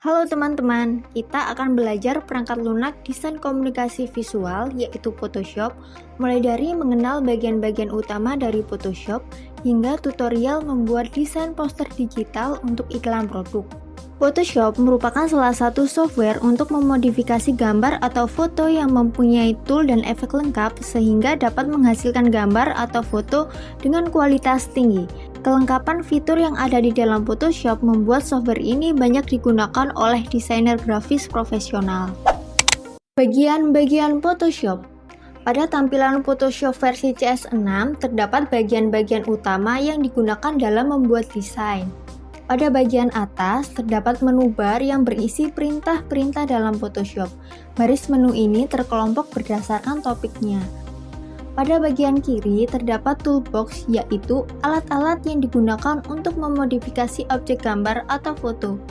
Halo teman-teman, kita akan belajar perangkat lunak desain komunikasi visual yaitu Photoshop, mulai dari mengenal bagian-bagian utama dari Photoshop hingga tutorial membuat desain poster digital untuk iklan produk. Photoshop merupakan salah satu software untuk memodifikasi gambar atau foto yang mempunyai tool dan efek lengkap sehingga dapat menghasilkan gambar atau foto dengan kualitas tinggi. Kelengkapan fitur yang ada di dalam Photoshop membuat software ini banyak digunakan oleh desainer grafis profesional. Bagian-bagian Photoshop. Pada tampilan Photoshop versi CS6 terdapat bagian-bagian utama yang digunakan dalam membuat desain. Pada bagian atas terdapat menu bar yang berisi perintah-perintah dalam Photoshop. Baris menu ini terkelompok berdasarkan topiknya. Pada bagian kiri terdapat toolbox, yaitu alat-alat yang digunakan untuk memodifikasi objek gambar atau foto.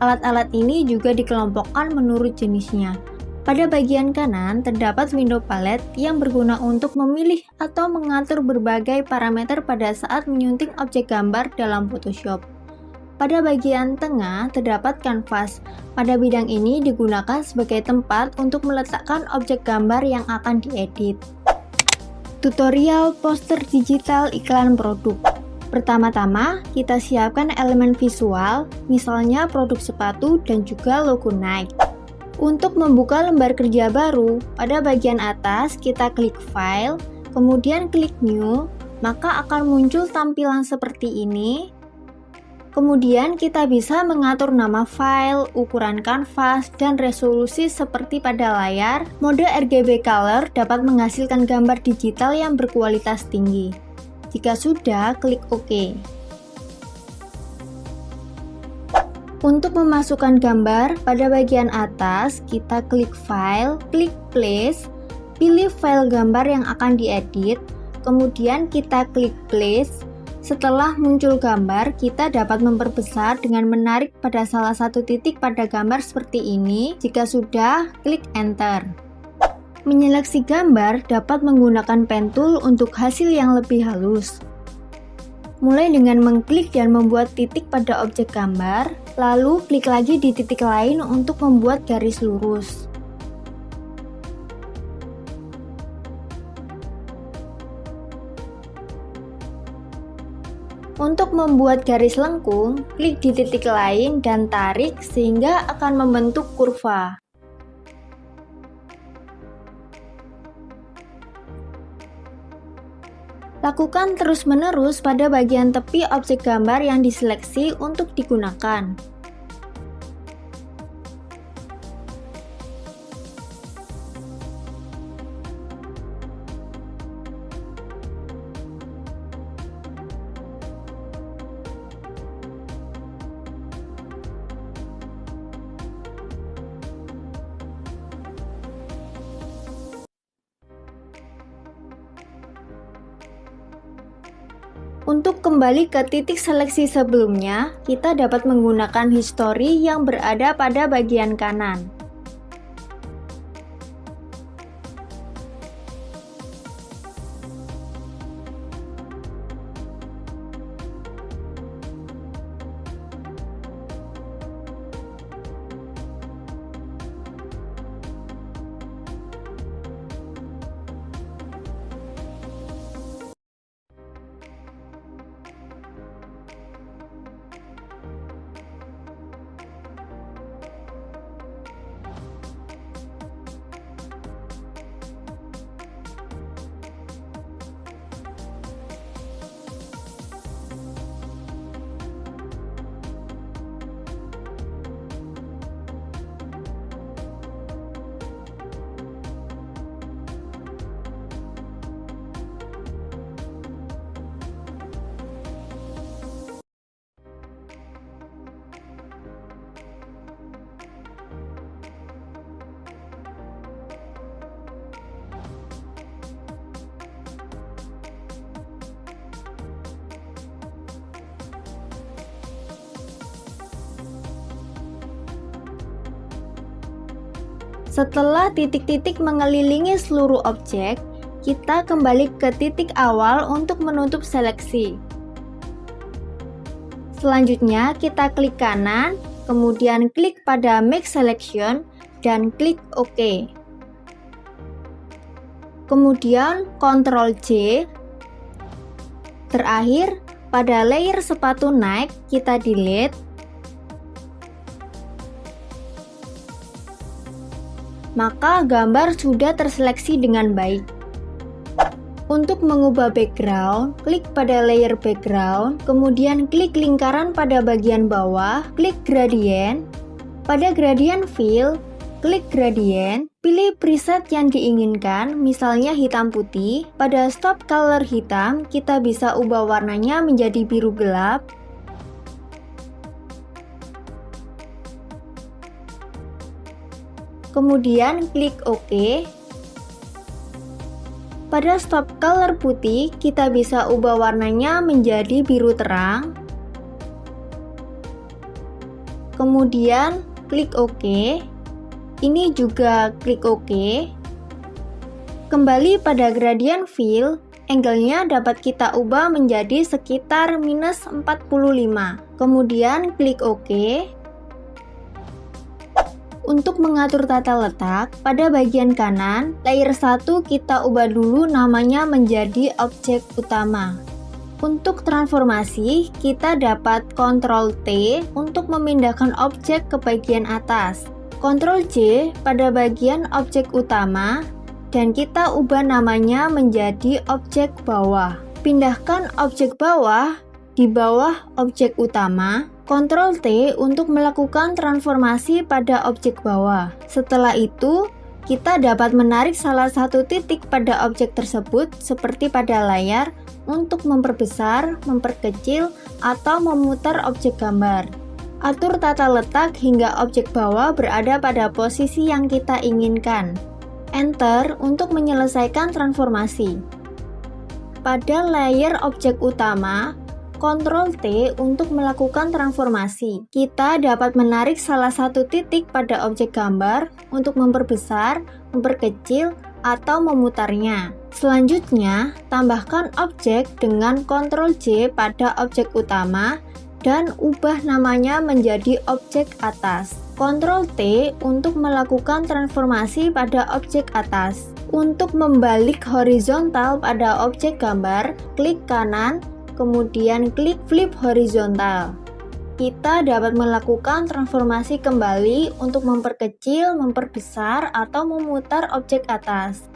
Alat-alat ini juga dikelompokkan menurut jenisnya. Pada bagian kanan terdapat window palette yang berguna untuk memilih atau mengatur berbagai parameter pada saat menyunting objek gambar dalam Photoshop. Pada bagian tengah terdapat kanvas. Pada bidang ini digunakan sebagai tempat untuk meletakkan objek gambar yang akan diedit. Tutorial poster digital iklan produk. Pertama-tama, kita siapkan elemen visual, misalnya produk sepatu dan juga logo Nike. Untuk membuka lembar kerja baru, pada bagian atas kita klik File, kemudian klik New, maka akan muncul tampilan seperti ini. Kemudian kita bisa mengatur nama file, ukuran kanvas, dan resolusi seperti pada layar. Mode RGB Color dapat menghasilkan gambar digital yang berkualitas tinggi. Jika sudah, klik OK. Untuk memasukkan gambar, pada bagian atas kita klik File, klik Place, pilih file gambar yang akan diedit, kemudian kita klik Place. Setelah muncul gambar, kita dapat memperbesar dengan menarik pada salah satu titik pada gambar seperti ini. Jika sudah, klik Enter. Menyeleksi gambar dapat menggunakan pen tool untuk hasil yang lebih halus. Mulai dengan mengklik dan membuat titik pada objek gambar, lalu klik lagi di titik lain untuk membuat garis lurus. Untuk membuat garis lengkung, klik di titik lain dan tarik sehingga akan membentuk kurva. Lakukan terus-menerus pada bagian tepi objek gambar yang diseleksi untuk digunakan. Untuk kembali ke titik seleksi sebelumnya, kita dapat menggunakan history yang berada pada bagian kanan. Setelah titik-titik mengelilingi seluruh objek, kita kembali ke titik awal untuk menutup seleksi. Selanjutnya kita klik kanan, kemudian klik pada Make Selection, dan klik OK. Kemudian Ctrl J. Terakhir, pada layer sepatu Nike, kita delete. Maka gambar sudah terseleksi dengan baik. Untuk mengubah background, klik pada layer background, kemudian klik lingkaran pada bagian bawah, klik gradient. Pada gradient fill, klik gradient, pilih preset yang diinginkan, misalnya hitam putih. Pada stop color hitam, kita bisa ubah warnanya menjadi biru gelap. Kemudian klik OK. Pada stop color putih, kita bisa ubah warnanya menjadi biru terang. Kemudian klik OK. Ini juga klik OK. Kembali pada gradient fill, angle-nya dapat kita ubah menjadi sekitar minus 45. Kemudian klik OK. Untuk mengatur tata letak, pada bagian kanan, layer 1 kita ubah dulu namanya menjadi objek utama. Untuk transformasi, kita dapat Ctrl T untuk memindahkan objek ke bagian atas. Ctrl J pada bagian objek utama, dan kita ubah namanya menjadi objek bawah. Pindahkan objek bawah di bawah objek utama. Ctrl T untuk melakukan transformasi pada objek bawah. Setelah itu, kita dapat menarik salah satu titik pada objek tersebut seperti pada layar untuk memperbesar, memperkecil, atau memutar objek gambar. Atur tata letak hingga objek bawah berada pada posisi yang kita inginkan. Enter untuk menyelesaikan transformasi. Pada layer objek utama, Ctrl T untuk melakukan transformasi. Kita dapat menarik salah satu titik pada objek gambar untuk memperbesar, memperkecil, atau memutarnya. Selanjutnya, tambahkan objek dengan Ctrl J pada objek utama dan ubah namanya menjadi objek atas. Ctrl T untuk melakukan transformasi pada objek atas. Untuk membalik horizontal pada objek gambar, klik kanan, kemudian klik flip horizontal. Kita dapat melakukan transformasi kembali untuk memperkecil, memperbesar, atau memutar objek atas.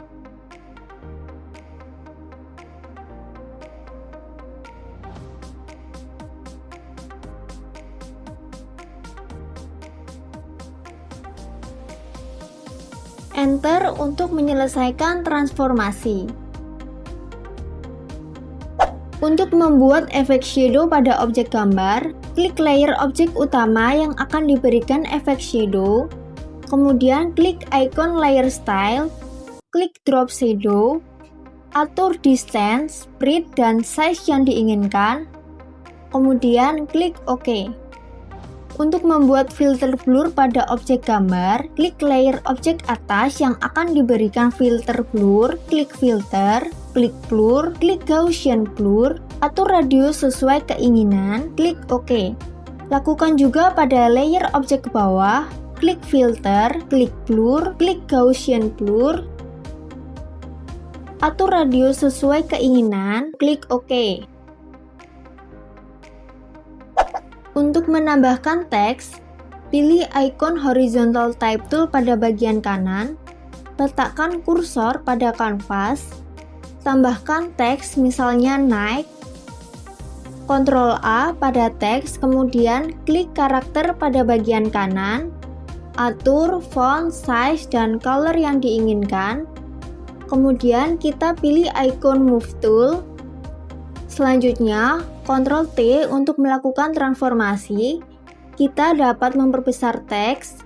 Enter untuk menyelesaikan transformasi. Untuk membuat efek shadow pada objek gambar, klik layer objek utama yang akan diberikan efek shadow, kemudian klik icon layer style, klik drop shadow, atur distance, spread, dan size yang diinginkan, kemudian klik OK. Untuk membuat filter blur pada objek gambar, klik layer objek atas yang akan diberikan filter blur, klik filter, klik blur, klik Gaussian blur, atur radius sesuai keinginan, klik OK. Lakukan juga pada layer objek bawah, klik filter, klik blur, klik Gaussian blur, atur radius sesuai keinginan, klik OK. Untuk menambahkan teks, pilih icon horizontal type tool pada bagian kanan, letakkan kursor pada kanvas, tambahkan teks misalnya Nike, Ctrl A pada teks, kemudian klik karakter pada bagian kanan, atur font, size, dan color yang diinginkan, kemudian kita pilih icon move tool. Selanjutnya, Ctrl T untuk melakukan transformasi. Kita dapat memperbesar teks,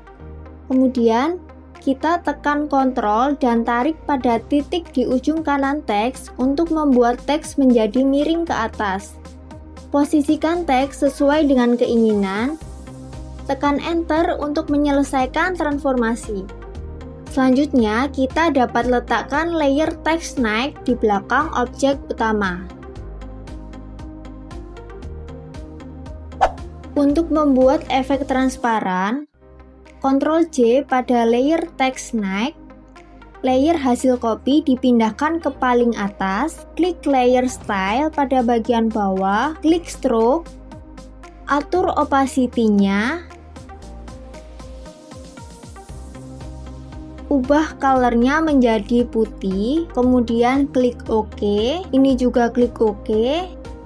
kemudian kita tekan Ctrl dan tarik pada titik di ujung kanan teks untuk membuat teks menjadi miring ke atas. Posisikan teks sesuai dengan keinginan. Tekan Enter untuk menyelesaikan transformasi. Selanjutnya, kita dapat letakkan layer teks Nike di belakang objek utama. Untuk membuat efek transparan, Ctrl J pada layer text next, layer hasil copy dipindahkan ke paling atas, klik layer style pada bagian bawah, klik stroke, atur opacity-nya, ubah color-nya menjadi putih, kemudian klik OK, ini juga klik OK.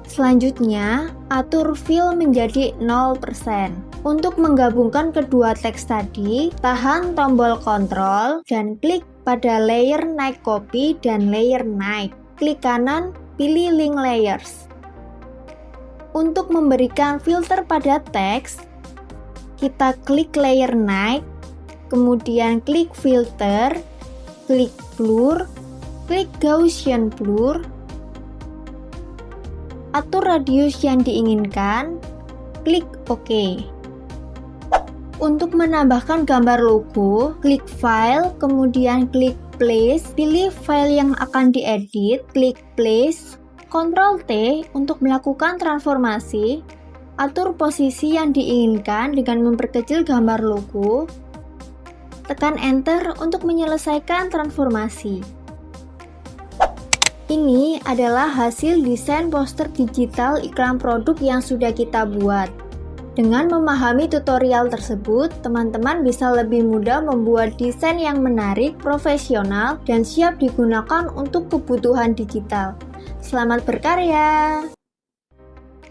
Selanjutnya, atur fill menjadi 0%. Untuk menggabungkan kedua teks tadi, tahan tombol Ctrl dan klik pada layer naik copy dan layer naik. Klik kanan, pilih link layers. Untuk memberikan filter pada teks, kita klik layer naik, kemudian klik filter, klik blur, klik Gaussian blur, atur radius yang diinginkan, klik OK. Untuk menambahkan gambar logo, klik File, kemudian klik Place, pilih file yang akan diedit, klik Place, Ctrl T untuk melakukan transformasi, atur posisi yang diinginkan dengan memperkecil gambar logo, tekan Enter untuk menyelesaikan transformasi. Ini adalah hasil desain poster digital iklan produk yang sudah kita buat. Dengan memahami tutorial tersebut, teman-teman bisa lebih mudah membuat desain yang menarik, profesional, dan siap digunakan untuk kebutuhan digital. Selamat berkarya!